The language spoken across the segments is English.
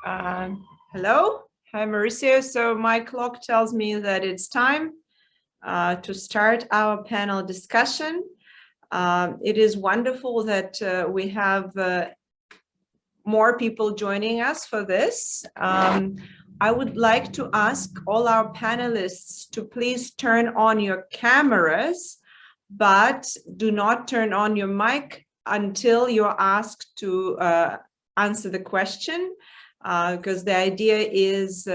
Hello, hi Mauricio. So my clock tells me that it's time to start our panel discussion. It is wonderful that we have more people joining us for this. I would like to ask all our panelists to please turn on your cameras, but do not turn on your mic until you're asked to answer the question, because the idea is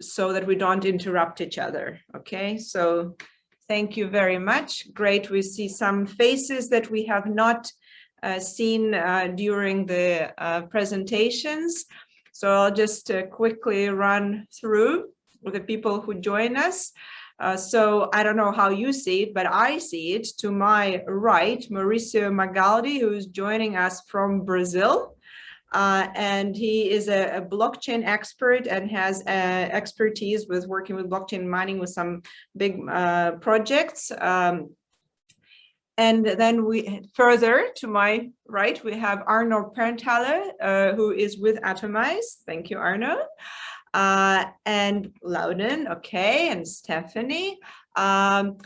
so that we don't interrupt each other. Okay, so thank you very much. Great, we see some faces that we have not seen during the presentations. So I'll just quickly run through with the people who join us. So I don't know how you see it, but I see it. To my right, Maurício Magaldi, who is joining us from Brazil. And he is a blockchain expert and has expertise with working with blockchain mining with some big projects. And then we further to my right, we have Arno Pernthaler, who is with Atomize. Thank you, Arno. And Loudon, okay, and Stephanie. Of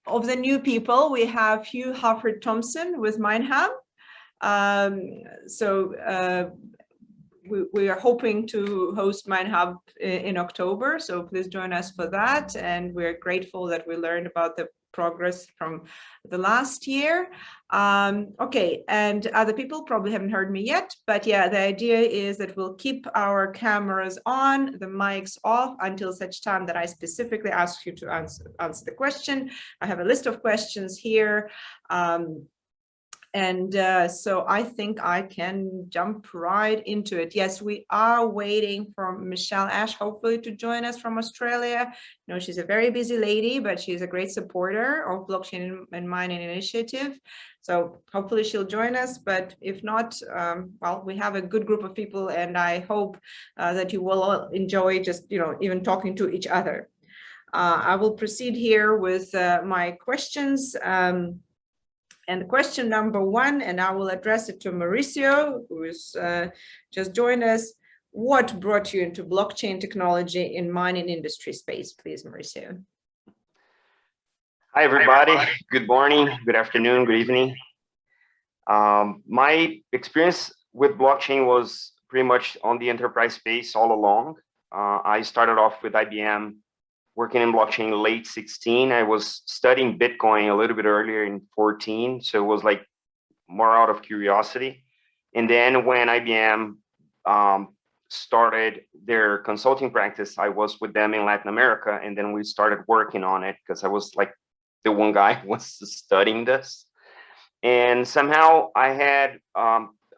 the new people, we have Hugh Harford Thompson with MineHub. We are hoping to host MineHub in October, so please join us for that. And we're grateful that we learned about the progress from the last year. Okay, and other people probably haven't heard me yet, but yeah, the idea is that we'll keep our cameras on, the mics off until such time that I specifically ask you to answer the question. I have a list of questions here. So I think I can jump right into it. Yes, we are waiting for Michelle Ash, hopefully, to join us from Australia. You know, she's a very busy lady, but she's a great supporter of Blockchain and Mining Initiative. So hopefully she'll join us, but if not, well, we have a good group of people, and I hope that you will all enjoy just, you know, even talking to each other. I will proceed here with my questions. And question number one, and I will address it to Mauricio, who is just joined us. What brought you into blockchain technology in mining industry space, please, Mauricio? Hi, everybody. Good morning, good afternoon, good evening. My experience with blockchain was pretty much on the enterprise space all along. I started off with IBM, working in blockchain late 16. I was studying Bitcoin a little bit earlier in 14. So it was like more out of curiosity. And then when IBM started their consulting practice, I was with them in Latin America. And then we started working on it because I was like the one guy who was studying this. And somehow I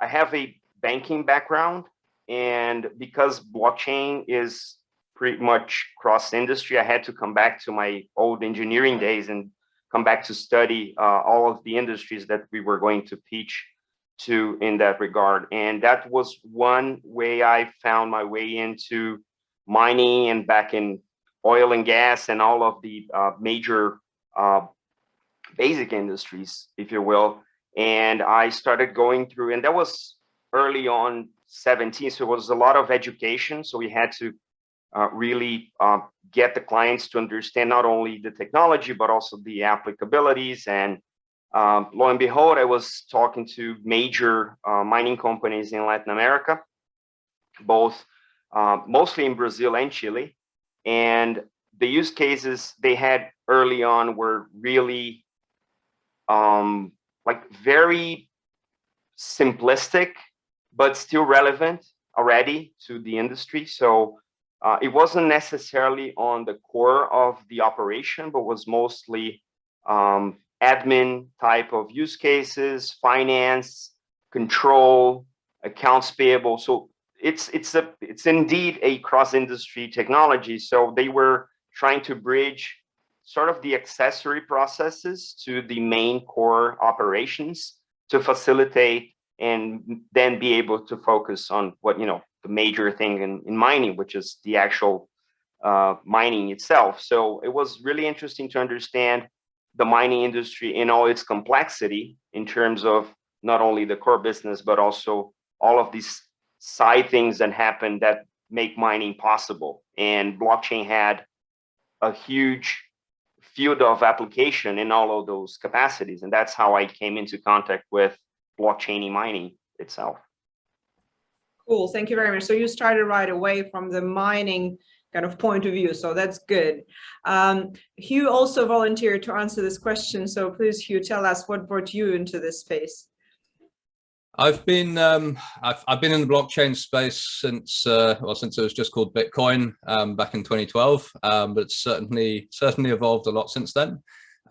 have a banking background. And because blockchain is pretty much cross industry, I had to come back to my old engineering days and come back to study all of the industries that we were going to pitch to in that regard. And that was one way I found my way into mining and back in oil and gas and all of the major basic industries, if you will. And I started going through, and that was early on 17. So it was a lot of education. So we had to really get the clients to understand not only the technology, but also the applicabilities. And lo and behold, I was talking to major mining companies in Latin America, both mostly in Brazil and Chile. And the use cases they had early on were really like very simplistic, but still relevant already to the industry. So it wasn't necessarily on the core of the operation, but was mostly admin type of use cases, finance, control, accounts payable. So it's indeed a cross-industry technology. So they were trying to bridge sort of the accessory processes to the main core operations to facilitate and then be able to focus on what, you know, the major thing in mining, which is the actual mining itself. So it was really interesting to understand the mining industry in all its complexity in terms of not only the core business, but also all of these side things that happen that make mining possible. And blockchain had a huge field of application in all of those capacities. And that's how I came into contact with blockchain in mining itself. Cool, thank you very much. So you started right away from the mining kind of point of view, so that's good. Hugh also volunteered to answer this question, so please, Hugh, tell us what brought you into this space. I've been in the blockchain space since it was just called Bitcoin back in 2012, but it's certainly evolved a lot since then.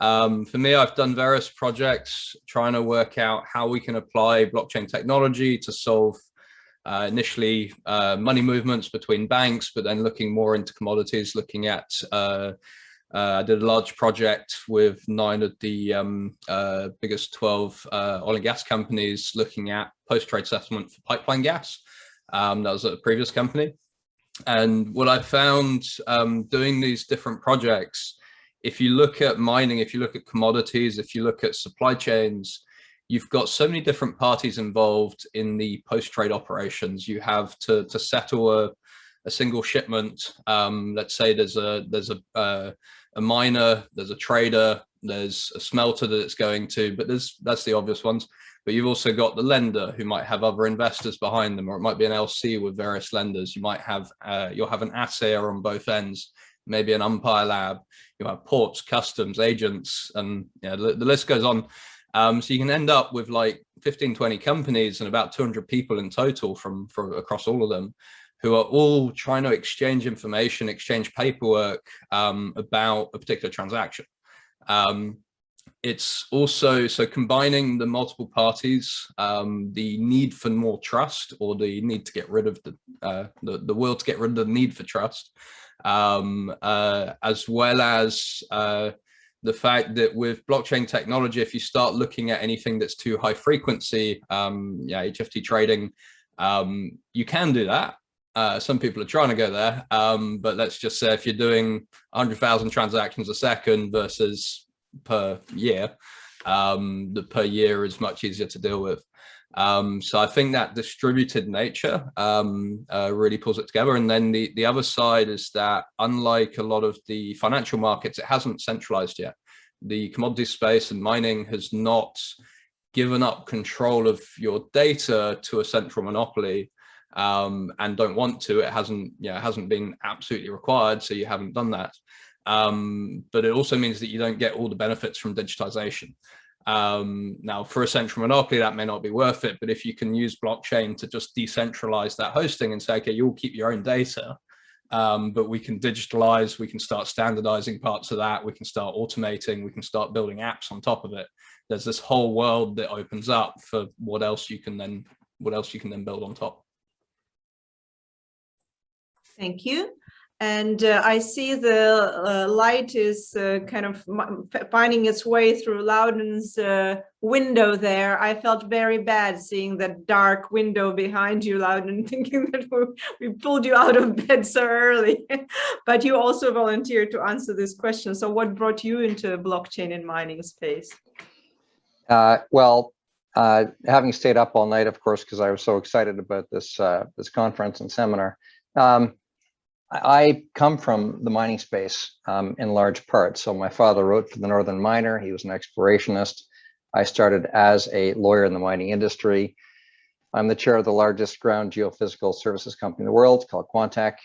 For me, I've done various projects trying to work out how we can apply blockchain technology to solve initially money movements between banks, but then looking more into commodities, looking at I did a large project with 9 of the biggest 12 oil and gas companies looking at post-trade settlement for pipeline gas. That was at a previous company. And what I found doing these different projects, if you look at mining, if you look at commodities, if you look at supply chains, you've got so many different parties involved in the post-trade operations. You have to settle a single shipment. Let's say there's a miner, there's a trader, there's a smelter that it's going to, but that's the obvious ones. But you've also got the lender who might have other investors behind them, or it might be an LC with various lenders. You might have you'll have an assayer on both ends, maybe an umpire lab. You'll have ports, customs, agents, and the list goes on. So you can end up with like 15, 20 companies and about 200 people in total from across all of them, who are all trying to exchange information, exchange paperwork about a particular transaction. It's also, so combining the multiple parties, the need for more trust, or the need to get rid of the will to get rid of the need for trust, as well as the fact that with blockchain technology, if you start looking at anything that's too high frequency, HFT trading, you can do that. Some people are trying to go there, but let's just say if you're doing 100,000 transactions a second versus per year, the per year is much easier to deal with. So I think that distributed nature really pulls it together. And then the other side is that, unlike a lot of the financial markets, it hasn't centralized yet. The commodity space and mining has not given up control of your data to a central monopoly, and don't want to. It hasn't been absolutely required, so you haven't done that. But it also means that you don't get all the benefits from digitization. Now, for a central monopoly, that may not be worth it, but if you can use blockchain to just decentralize that hosting and say, okay, you'll keep your own data, but we can digitalize, we can start standardizing parts of that, we can start automating, we can start building apps on top of it. There's this whole world that opens up for what else you can then build on top. Thank you. And I see the light is kind of finding its way through Loudon's window there. I felt very bad seeing that dark window behind you, Loudon, thinking that we pulled you out of bed so early. But you also volunteered to answer this question. So what brought you into blockchain and mining space? Having stayed up all night, of course, because I was so excited about this conference and seminar. I come from the mining space in large part. So my father wrote for the Northern Miner. He was an explorationist. I started as a lawyer in the mining industry. I'm the chair of the largest ground geophysical services company in the world, called Quantec,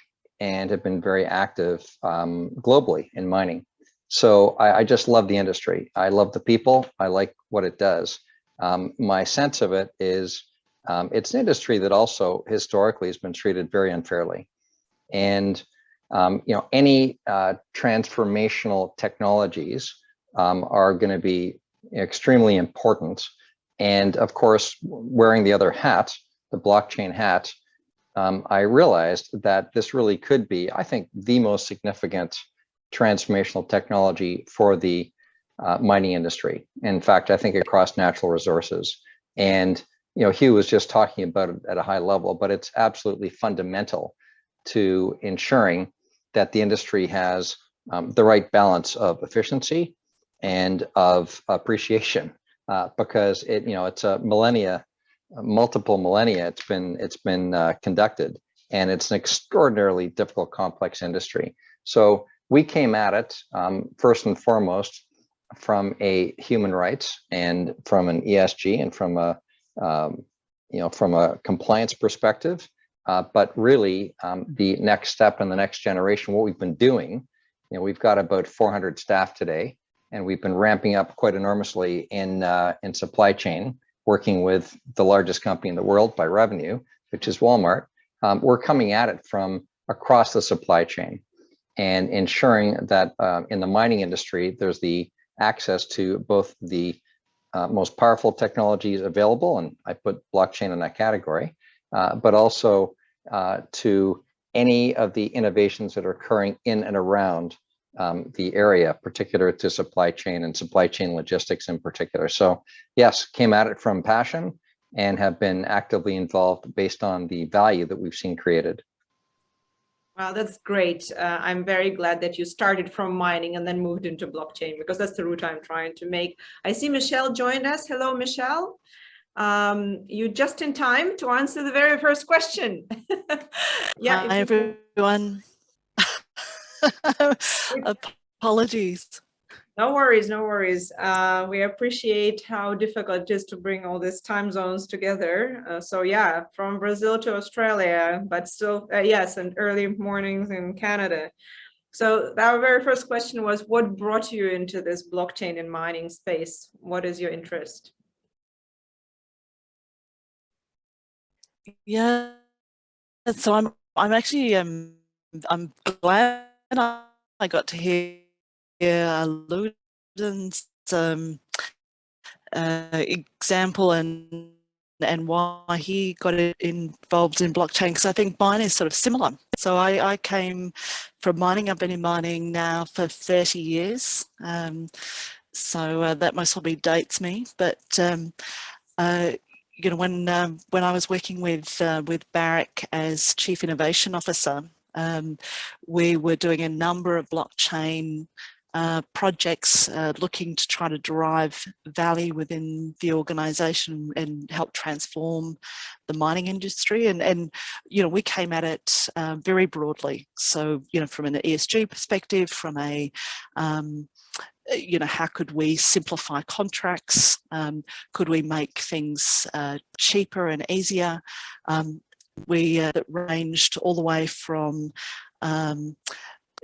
and have been very active globally in mining. So I just love the industry. I love the people. I like what it does. My sense of it is it's an industry that also historically has been treated very unfairly. And any transformational technologies are going to be extremely important. And of course, wearing the other hat, the blockchain hat, I realized that this really could be, I think, the most significant transformational technology for the mining industry. In fact, I think across natural resources. And Hugh was just talking about it at a high level, but it's absolutely fundamental to ensuring that the industry has the right balance of efficiency and of appreciation, because it's a millennia multiple millennia it's been conducted, and it's an extraordinarily difficult, complex industry. So we came at it first and foremost from a human rights and from an ESG and from a from a compliance perspective. But really, the next step and the next generation, what we've been doing, we've got about 400 staff today, and we've been ramping up quite enormously in supply chain, working with the largest company in the world by revenue, which is Walmart. We're coming at it from across the supply chain and ensuring that in the mining industry, there's the access to both the most powerful technologies available, and I put blockchain in that category, but also to any of the innovations that are occurring in and around the area, particular to supply chain and supply chain logistics in particular. So yes, came at it from passion and have been actively involved based on the value that we've seen created. Wow, that's great. I'm very glad that you started from mining and then moved into blockchain, because that's the route I'm trying to make. I see Michelle joined us. Hello, Michelle. You're just in time to answer the very first question. Yeah, hi, everyone. Apologies. No worries, no worries. We appreciate how difficult it is to bring all these time zones together. So yeah, from Brazil to Australia, but still, yes, and early mornings in Canada. So our very first question was, what brought you into this blockchain and mining space? What is your interest? Yeah, so I'm actually I'm glad I got to hear Ludin's example and why he got involved in blockchain, because I think mine is sort of similar. So I came from mining. I've been in mining now for 30 years. So that most probably dates me, but you know, when I was working with Barrick as Chief Innovation Officer, we were doing a number of blockchain projects looking to try to drive value within the organization and help transform the mining industry. And you know, we came at it very broadly. So, you know, from an ESG perspective, from a you know, how could we simplify contracts? Could we make things cheaper and easier? We ranged all the way from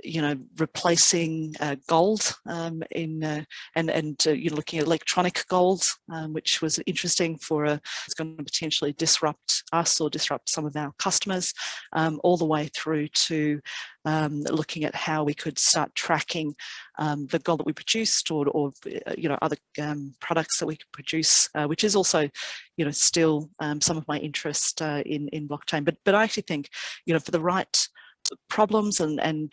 you know, replacing gold and you're looking at electronic gold, which was interesting for it's going to potentially disrupt us or disrupt some of our customers, all the way through to looking at how we could start tracking the gold that we produced or you know, other products that we could produce, which is also, you know, still some of my interest in blockchain. But I actually think, you know, for the right problems and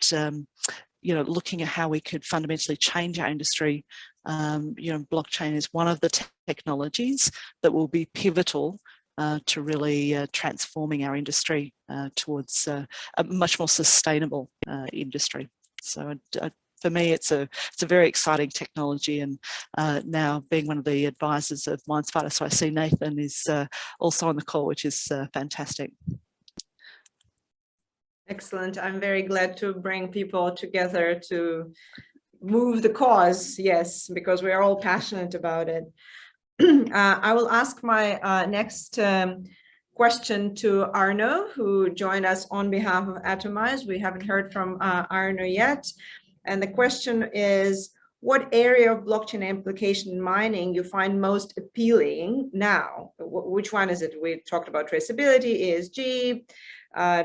you know, looking at how we could fundamentally change our industry, you know, blockchain is one of the technologies that will be pivotal to really transforming our industry towards a much more sustainable industry. So for me, it's a very exciting technology, and now being one of the advisors of MindSpider, so I see Nathan is also on the call, which is fantastic. Excellent. I'm very glad to bring people together to move the cause, yes, because we are all passionate about it. I will ask my next question to Arno, who joined us on behalf of Atomize. We haven't heard from Arno yet. And the question is, what area of blockchain application in mining you find most appealing now? Which one is it? We talked about traceability, ESG,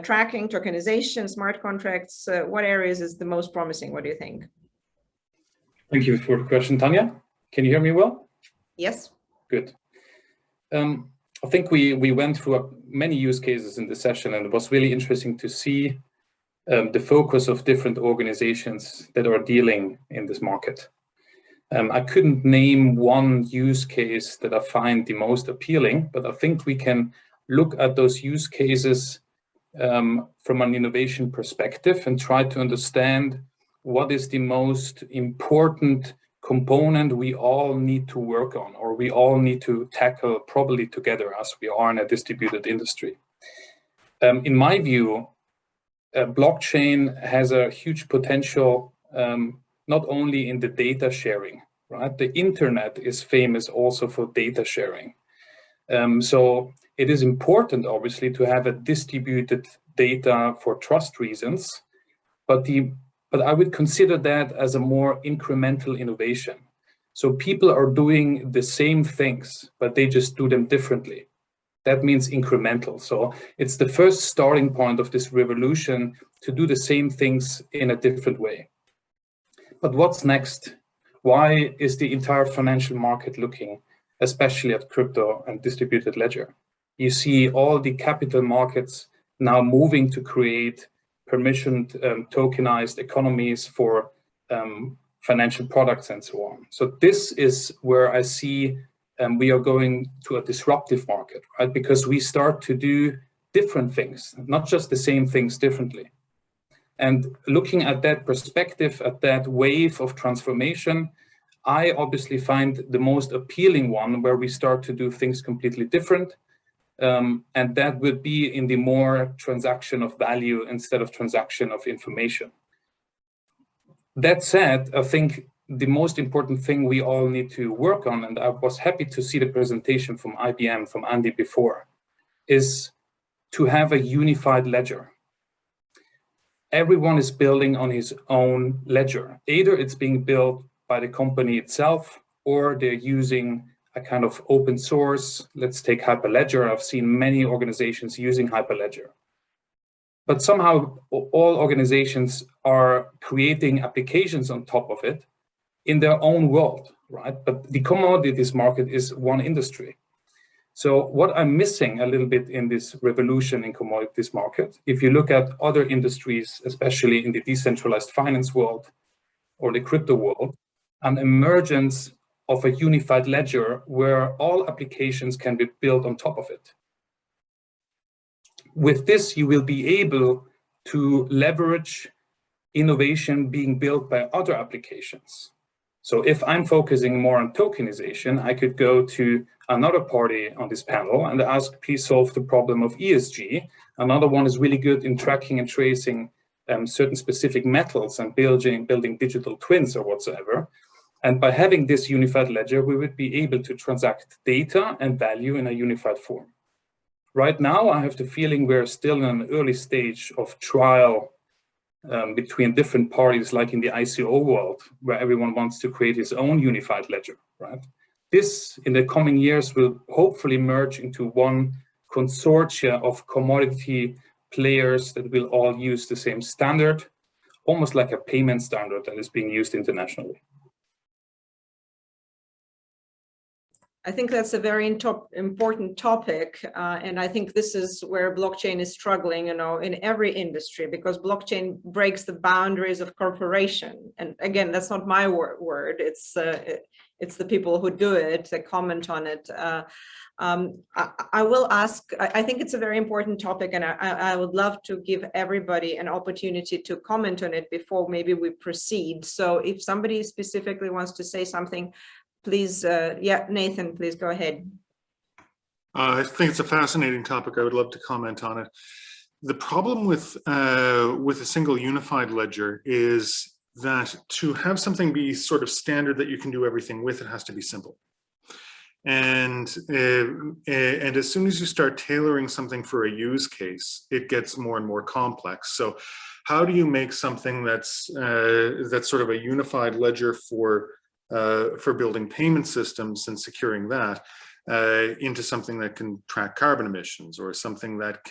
tracking, tokenization, smart contracts. What areas is the most promising? What do you think? Thank you for the question, Tanya. Can you hear me well? Yes. Good. I think we went through many use cases in the session, and it was really interesting to see the focus of different organizations that are dealing in this market. I couldn't name one use case that I find the most appealing, but I think we can look at those use cases from an innovation perspective and try to understand what is the most important component we all need to work on, or we all need to tackle probably together as we are in a distributed industry. In my view, blockchain has a huge potential, not only in the data sharing, right? The internet is famous also for data sharing. So it is important, obviously, to have a distributed data for trust reasons, but I would consider that as a more incremental innovation. So people are doing the same things, but they just do them differently. That means incremental. So it's the first starting point of this revolution to do the same things in a different way. But what's next? Why is the entire financial market looking, especially at crypto and distributed ledger? You see all the capital markets now moving to create permissioned tokenized economies for financial products and so on. So this is where I see we are going to a disruptive market, right? Because we start to do different things, not just the same things differently. And looking at that perspective, at that wave of transformation, I obviously find the most appealing one where we start to do things completely different. And that would be in the more transaction of value instead of transaction of information. That said, I think the most important thing we all need to work on, and I was happy to see the presentation from IBM, from Andy before, is to have a unified ledger. Everyone is building on his own ledger. Either it's being built by the company itself, or they're using a kind of open source. Let's take Hyperledger. I've seen many organizations using Hyperledger. But somehow all organizations are creating applications on top of it in their own world, right? But the commodities market is one industry. So what I'm missing a little bit in this revolution in commodities market, if you look at other industries, especially in the decentralized finance world or the crypto world, an emergence of a unified ledger where all applications can be built on top of it. With this, you will be able to leverage innovation being built by other applications. So if I'm focusing more on tokenization, I could go to another party on this panel and ask, please solve the problem of ESG. Another one is really good in tracking and tracing certain specific metals and building digital twins or whatsoever. And by having this unified ledger, we would be able to transact data and value in a unified form. Right now, I have the feeling we're still in an early stage of trial between different parties, like in the ICO world, where everyone wants to create his own unified ledger, right? This, in the coming years, will hopefully merge into one consortia of commodity players that will all use the same standard, almost like a payment standard that is being used internationally. I think that's a very important topic, and I think this is where blockchain is struggling, you know, in every industry, because blockchain breaks the boundaries of corporation. And again, that's not my word. It's the people who do it, that comment on it. I will ask. I think it's a very important topic, and I would love to give everybody an opportunity to comment on it before maybe we proceed. So if somebody specifically wants to say something, please, yeah, Nathan, please go ahead. I think it's a fascinating topic. I would love to comment on it. The problem with a single unified ledger is that to have something be sort of standard that you can do everything with, it has to be simple. And as soon as you start tailoring something for a use case, it gets more and more complex. So how do you make something that's sort of a unified ledger for building payment systems and securing that into something that can track carbon emissions, or something that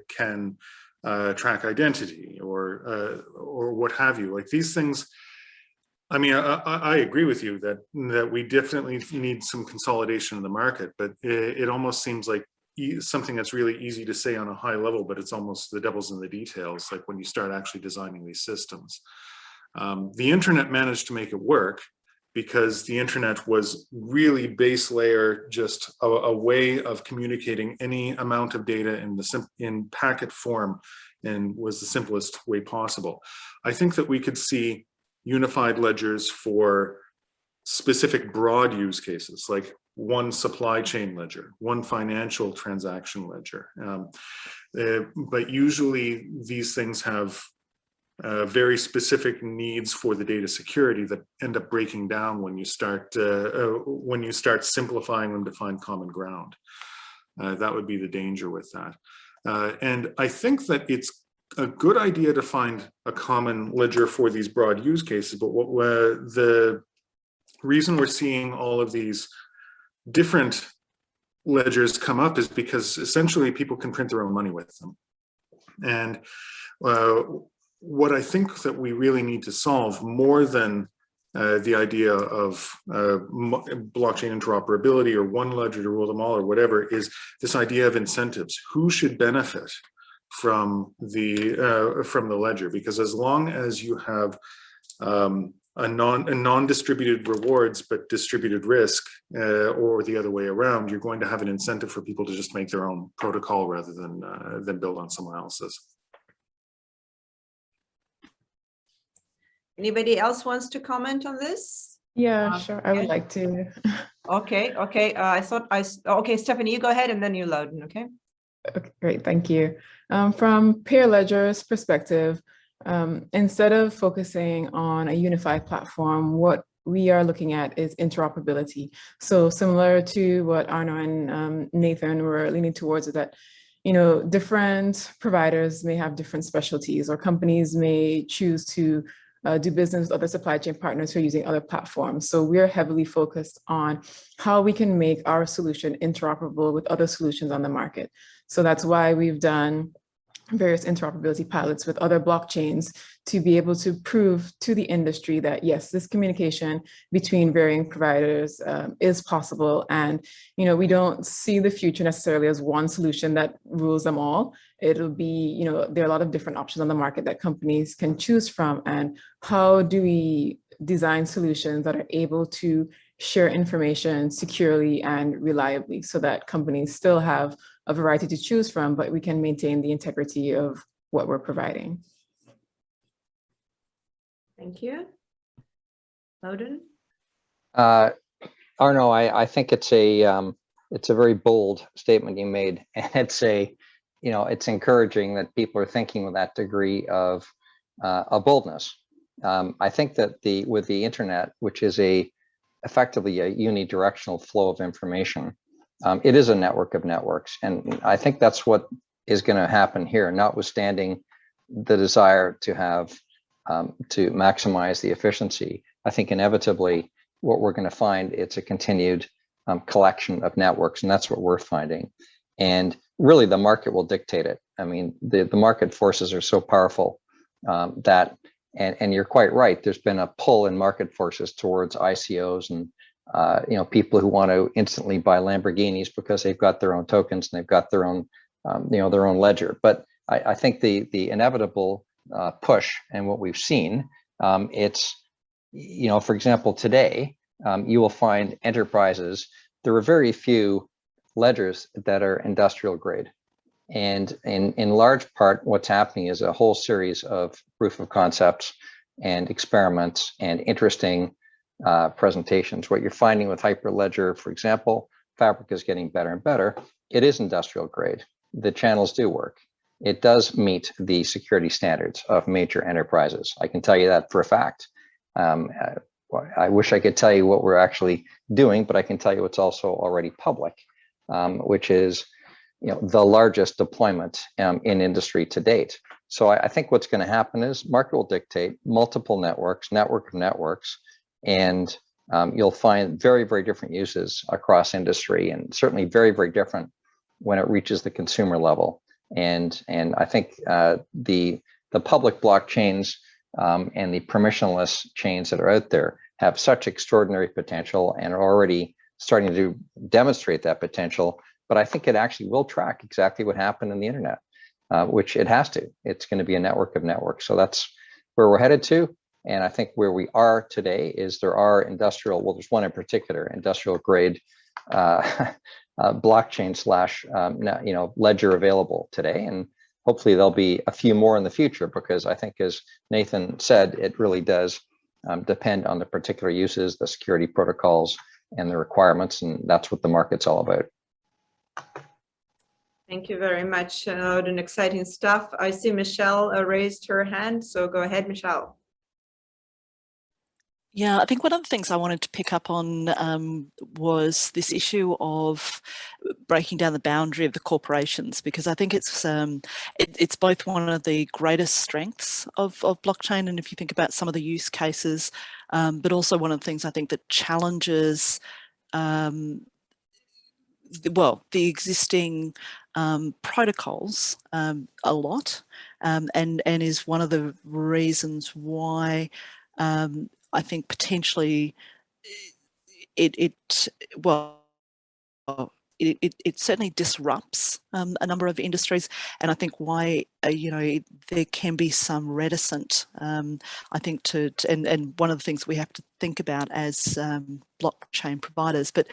can track identity, or what have you? Like these things, I mean, I agree with you that we definitely need some consolidation in the market, but it almost seems like something that's really easy to say on a high level, but it's almost the devil's in the details, like when you start actually designing these systems. The internet managed to make it work, because the internet was really base layer, just a way of communicating any amount of data in packet form, and was the simplest way possible. I think that we could see unified ledgers for specific broad use cases, like one supply chain ledger, one financial transaction ledger. But usually these things have very specific needs for the data security that end up breaking down when you start simplifying them to find common ground. That would be the danger with that. And I think that it's a good idea to find a common ledger for these broad use cases, but the reason we're seeing all of these different ledgers come up is because essentially people can print their own money with them. And what I think that we really need to solve, more than the idea of blockchain interoperability or one ledger to rule them all or whatever, is this idea of incentives. Who should benefit from the ledger? Because as long as you have a non-distributed rewards but distributed risk, or the other way around, you're going to have an incentive for people to just make their own protocol rather than build on someone else's. Anybody else wants to comment on this? Yeah, sure. I would like to. Okay. Okay, Stephanie, you go ahead and then you, Loudon, okay? Okay, great, thank you. From Peer Ledger's perspective, instead of focusing on a unified platform, what we are looking at is interoperability. So similar to what Arno and Nathan were leaning towards, is that, you know, different providers may have different specialties, or companies may choose to do business with other supply chain partners who are using other platforms. So we're heavily focused on how we can make our solution interoperable with other solutions on the market. So that's why we've done various interoperability pilots with other blockchains to be able to prove to the industry that yes, this communication between varying providers is possible. And, you know, we don't see the future necessarily as one solution that rules them all. It'll be, you know, there are a lot of different options on the market that companies can choose from. And how do we design solutions that are able to share information securely and reliably so that companies still have a variety to choose from, but we can maintain the integrity of what we're providing. Thank you. Loudon? Arno, I think it's a very bold statement you made, and it's it's encouraging that people are thinking with that degree of boldness. I think that with the internet, which is effectively a unidirectional flow of information, it is a network of networks, and I think that's what is going to happen here, notwithstanding the desire to have to maximize the efficiency. I think inevitably what we're going to find, it's a continued collection of networks, and that's what we're finding. And really, the market will dictate it. I mean, the market forces are so powerful that, and you're quite right, there's been a pull in market forces towards ICOs and people who want to instantly buy Lamborghinis because they've got their own tokens and they've got their own, their own ledger. But I think the inevitable push, and what we've seen, it's, for example, today, you will find enterprises, there are very few ledgers that are industrial grade. And in large part, what's happening is a whole series of proof of concepts and experiments and interesting presentations. What you're finding with Hyperledger, for example, Fabric is getting better and better. It is industrial grade. The channels do work. It does meet the security standards of major enterprises. I can tell you that for a fact. I wish I could tell you what we're actually doing, but I can tell you what's also already public, which is the largest deployment in industry to date. So I think what's going to happen is market will dictate multiple networks, network of networks, and you'll find very, very different uses across industry, and certainly very, very different when it reaches the consumer level. And I think the public blockchains and the permissionless chains that are out there have such extraordinary potential and are already starting to demonstrate that potential. But I think it actually will track exactly what happened in the internet, which it has to. It's going to be a network of networks. So that's where we're headed to. And I think where we are today is there are industrial, well, there's one in particular, industrial grade blockchain / ledger available today. And hopefully there'll be a few more in the future, because I think, as Nathan said, it really does depend on the particular uses, the security protocols, and the requirements, and that's what the market's all about. Thank you very much. And exciting stuff. I see Michelle raised her hand, so go ahead, Michelle. Yeah, I think one of the things I wanted to pick up on was this issue of breaking down the boundary of the corporations, because I think it's both one of the greatest strengths of blockchain, and if you think about some of the use cases, but also one of the things I think that challenges the existing protocols a lot, and is one of the reasons why I think potentially it certainly disrupts a number of industries, and I think why there can be some reticent, I think, and one of the things we have to think about as blockchain providers. But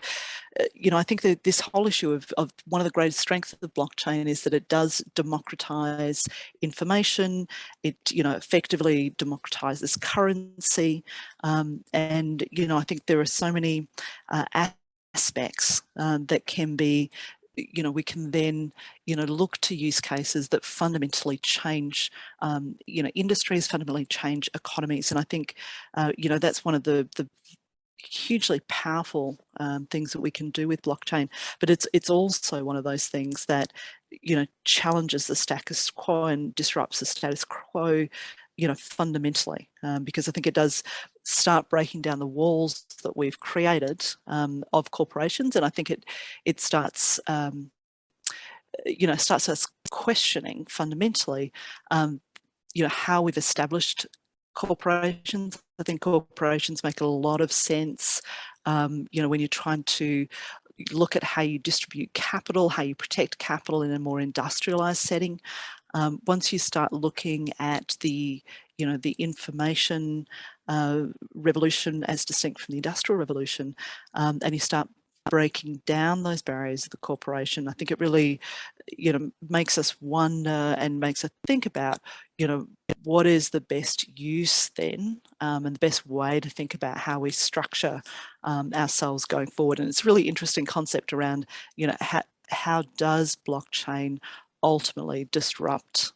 I think that this whole issue of one of the greatest strengths of blockchain is that it does democratize information. It effectively democratizes currency, and I think there are so many aspects that can be, we can then, look to use cases that fundamentally change, industries, fundamentally change economies. And I think, that's one of the hugely powerful things that we can do with blockchain. But it's also one of those things that, challenges the status quo and disrupts the status quo, fundamentally, because I think it does start breaking down the walls that we've created of corporations, and I think it starts starts us questioning fundamentally how we've established corporations. I think corporations make a lot of sense when you're trying to look at how you distribute capital, how you protect capital in a more industrialized setting. Once you start looking at the information revolution as distinct from the industrial revolution, and you start breaking down those barriers of the corporation, I think it really, makes us wonder and makes us think about, what is the best use then, and the best way to think about how we structure ourselves going forward. And it's a really interesting concept around, how does blockchain ultimately disrupt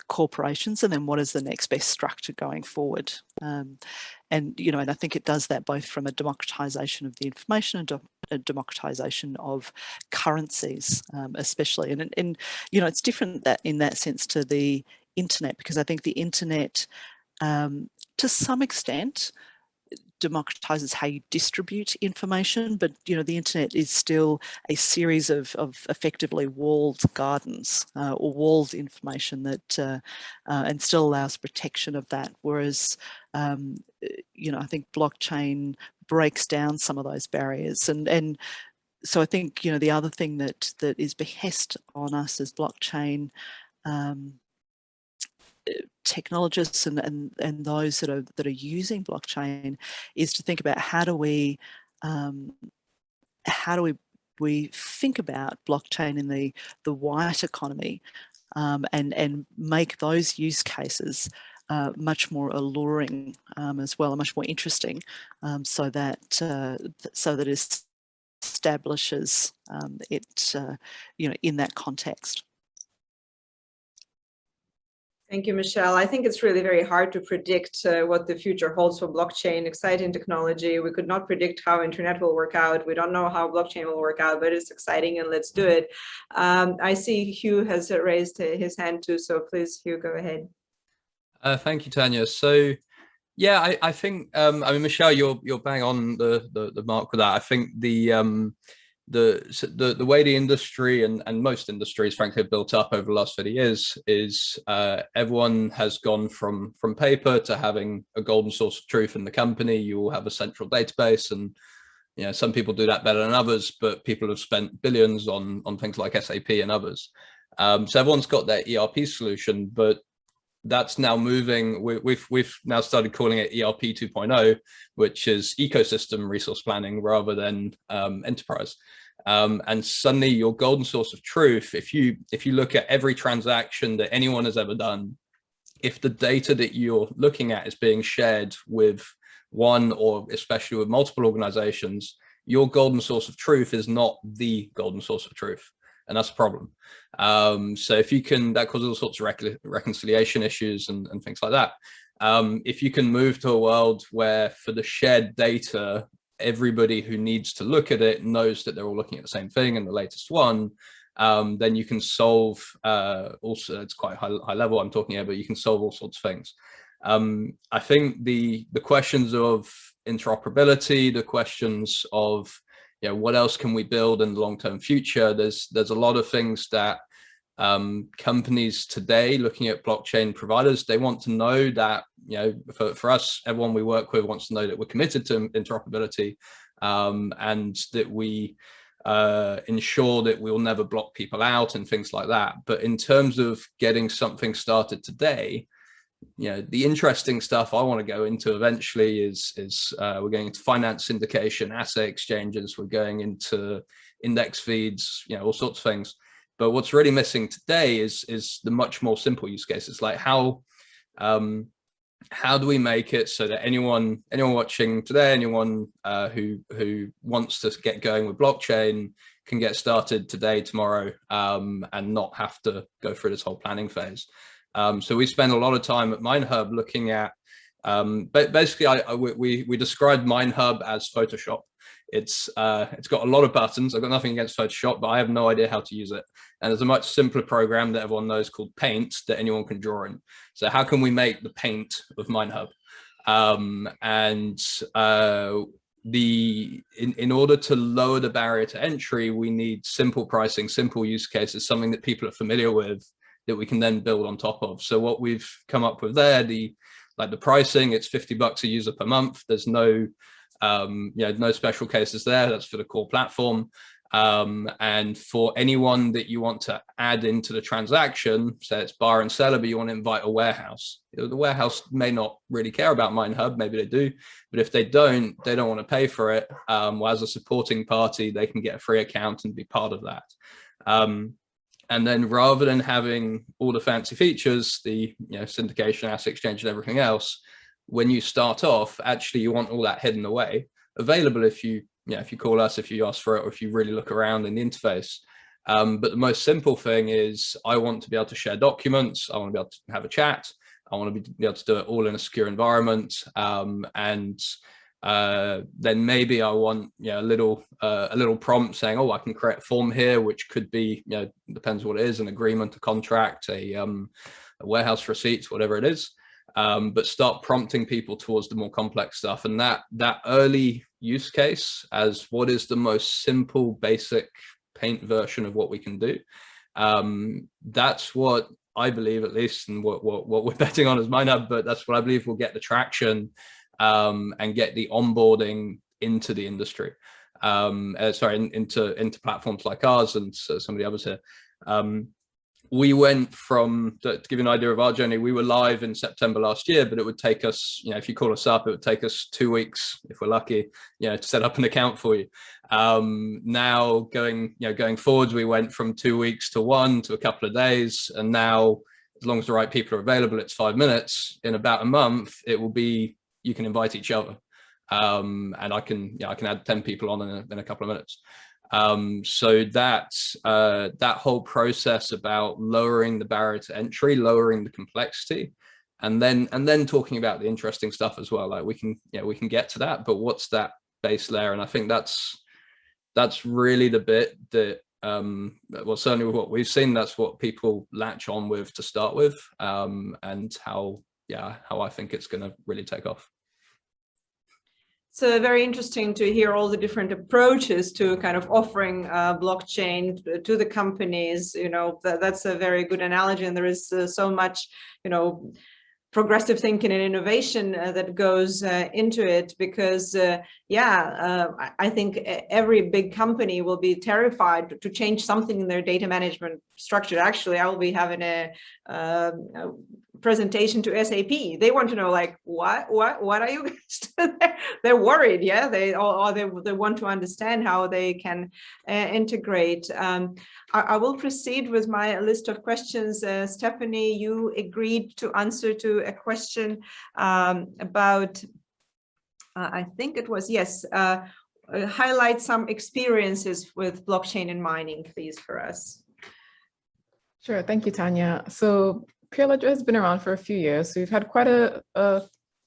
corporations, and then what is the next best structure going forward? And I think it does that both from a democratization of the information and a democratization of currencies, especially. And it's different in that sense to the internet, because I think the internet, to some extent, democratizes how you distribute information, but the internet is still a series of effectively walled gardens or walled information that and still allows protection of that, whereas I think blockchain breaks down some of those barriers, and so I think the other thing that is behest on us as blockchain technologists and those that are using blockchain is to think about how do we think about blockchain in the white economy, and make those use cases much more alluring as well, and much more interesting, so that it establishes it in that context. Thank you, Michelle. I think it's really very hard to predict what the future holds for blockchain. Exciting technology. We could not predict how internet will work out. We don't know how blockchain will work out, but it's exciting, and let's do it. I see Hugh has raised his hand too, so please, Hugh, go ahead. Thank you, Tanya. So, yeah, I think Michelle, you're bang on the mark with that. I think the way the industry and most industries, frankly, have built up over the last 30 years is everyone has gone from paper to having a golden source of truth in the company. You all have a central database, and some people do that better than others, but people have spent billions on things like SAP and others. So everyone's got their ERP solution, but that's now moving. We've now started calling it ERP 2.0, which is ecosystem resource planning rather than enterprise. And suddenly your golden source of truth, if you look at every transaction that anyone has ever done, if the data that you're looking at is being shared with one or especially with multiple organizations, your golden source of truth is not the golden source of truth. And that's a problem. So if you can, that causes all sorts of reconciliation issues and things like that. If you can move to a world where for the shared data, everybody who needs to look at it knows that they're all looking at the same thing and the latest one, then you can solve, also it's quite high level I'm talking about, but you can solve all sorts of things. I think the questions of interoperability, the questions of, you know, what else can we build in the long-term future, there's a lot of things that companies today looking at blockchain providers, they want to know that, you know, for us, everyone we work with wants to know that we're committed to interoperability, and that we ensure that we'll never block people out and things like that. But in terms of getting something started today, you know, the interesting stuff I want to go into eventually is we're going into finance syndication, asset exchanges, we're going into index feeds, you know, all sorts of things. But what's really missing today is the much more simple use cases, like how do we make it so that anyone watching today, anyone who wants to get going with blockchain can get started today, tomorrow, and not have to go through this whole planning phase. So we spend a lot of time at MineHub looking at, but basically we described MineHub as Photoshop. It's got a lot of buttons. I've got nothing against Photoshop, but I have no idea how to use it. And there's a much simpler program that everyone knows called Paint that anyone can draw in. So how can we make the Paint of MineHub? In order to lower the barrier to entry, we need simple pricing, simple use cases, something that people are familiar with that we can then build on top of. So what we've come up with there, the pricing, it's $50 a user per month. There's no no special cases there. That's for the core platform. And for anyone that you want to add into the transaction, say it's buyer and seller, but you want to invite a warehouse. The warehouse may not really care about MineHub, maybe they do, but if they don't want to pay for it. Well, as a supporting party, they can get a free account and be part of that. And then rather than having all the fancy features, the syndication, asset exchange, and everything else, when you start off, actually you want all that hidden away, available if you call us, if you ask for it, or if you really look around in the interface. But the most simple thing is I want to be able to share documents. I want to be able to have a chat. I want to be able to do it all in a secure environment. Then maybe I want a little prompt saying, oh, I can create a form here, which could be, depends what it is, an agreement, a contract, a warehouse receipts, whatever it is. But start prompting people towards the more complex stuff. And that early use case as what is the most simple, basic Paint version of what we can do. That's what I believe, at least, and what we're betting on as MineHub, but that's what I believe will get the traction and get the onboarding into the industry. Into platforms like ours and some of the others here. We went from, to give you an idea of our journey, we were live in September last year, but it would take us, if you call us up, it would take us 2 weeks, if we're lucky, to set up an account for you. Now going forwards, we went from 2 weeks to 1 to a couple of days. And now, as long as the right people are available, it's 5 minutes. In about a month, it will be, you can invite each other. And I can add 10 people on in a couple of minutes. So that whole process about lowering the barrier to entry, lowering the complexity, and then talking about the interesting stuff as well. Like we can get to that, but what's that base layer? And I think that's really the bit that, well, certainly with what we've seen, that's what people latch on with to start with, and how I think it's going to really take off. So very interesting to hear all the different approaches to kind of offering blockchain to the companies. That's a very good analogy, and there is so much, progressive thinking and innovation that goes into it, because I think every big company will be terrified to change something in their data management structure. Actually, I will be having presentation to SAP. They want to know, like, what are you guys doing there? They're worried, yeah. They want to understand how they can integrate. I will proceed with my list of questions. Stephanie, you agreed to answer to a question about, I think it was, yes, highlight some experiences with blockchain and mining, please, for us. Sure, thank you, Tanya. So Peer Ledger has been around for a few years, so we've had quite a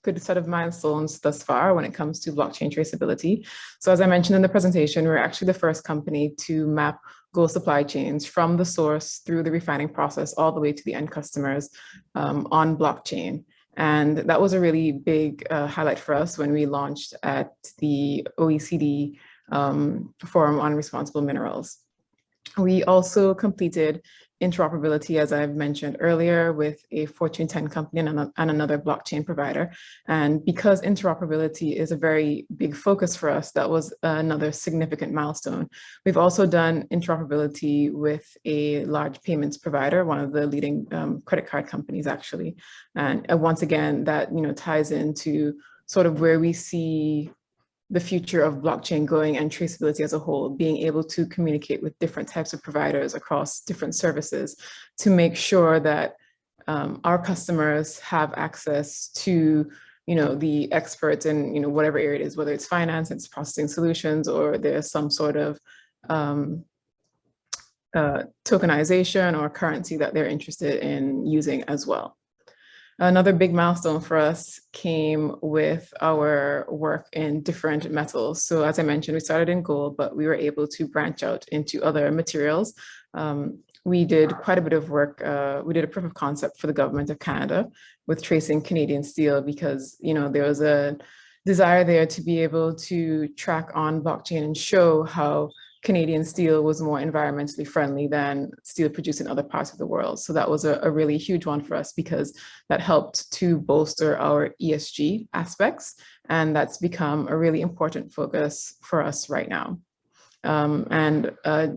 good set of milestones thus far when it comes to blockchain traceability. So as I mentioned in the presentation, we're actually the first company to map gold supply chains from the source through the refining process all the way to the end customers on blockchain. And that was a really big highlight for us when we launched at the OECD Forum on Responsible Minerals. We also completed interoperability, as I've mentioned earlier, with a Fortune 10 company and another blockchain provider. And because interoperability is a very big focus for us, that was another significant milestone. We've also done interoperability with a large payments provider, one of the leading credit card companies, actually. And once again, that ties into sort of where we see the future of blockchain going and traceability as a whole, being able to communicate with different types of providers across different services to make sure that our customers have access to the experts in whatever area it is, whether it's finance, it's processing solutions, or there's some sort of tokenization or currency that they're interested in using as well. Another big milestone for us came with our work in different metals. So as I mentioned, we started in gold, but we were able to branch out into other materials. We did quite a bit of work. We did a proof of concept for the government of Canada with tracing Canadian steel, because there was a desire there to be able to track on blockchain and show how Canadian steel was more environmentally friendly than steel produced in other parts of the world. So that was a really huge one for us, because that helped to bolster our ESG aspects. And that's become a really important focus for us right now.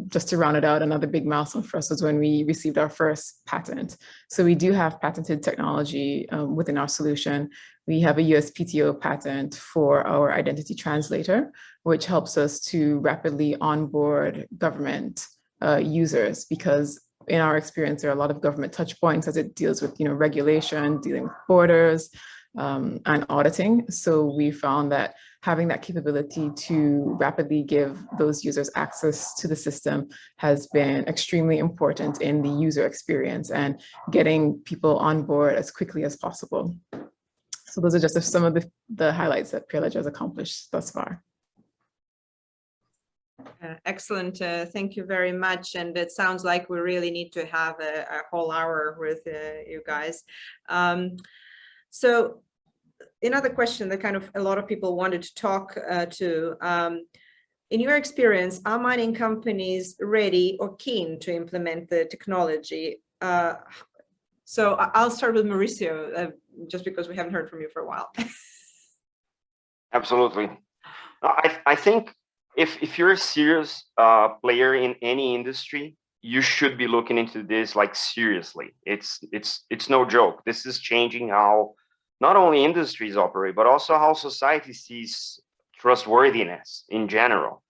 Just to round it out, another big milestone for us was when we received our first patent. So we do have patented technology within our solution. We have a USPTO patent for our identity translator, which helps us to rapidly onboard government users, because in our experience, there are a lot of government touch points as it deals with regulation, dealing with borders, and auditing. So we found that having that capability to rapidly give those users access to the system has been extremely important in the user experience and getting people on board as quickly as possible. So those are just some of the highlights that Peer Ledger has accomplished thus far. Excellent. Thank you very much. And it sounds like we really need to have a whole hour with you guys. So another question that kind of a lot of people wanted to talk to. In your experience, are mining companies ready or keen to implement the technology? So I'll start with Mauricio, just because we haven't heard from you for a while. Absolutely. I think if you're a serious player in any industry, you should be looking into this like seriously. It's no joke. This is changing how not only industries operate, but also how society sees trustworthiness in general.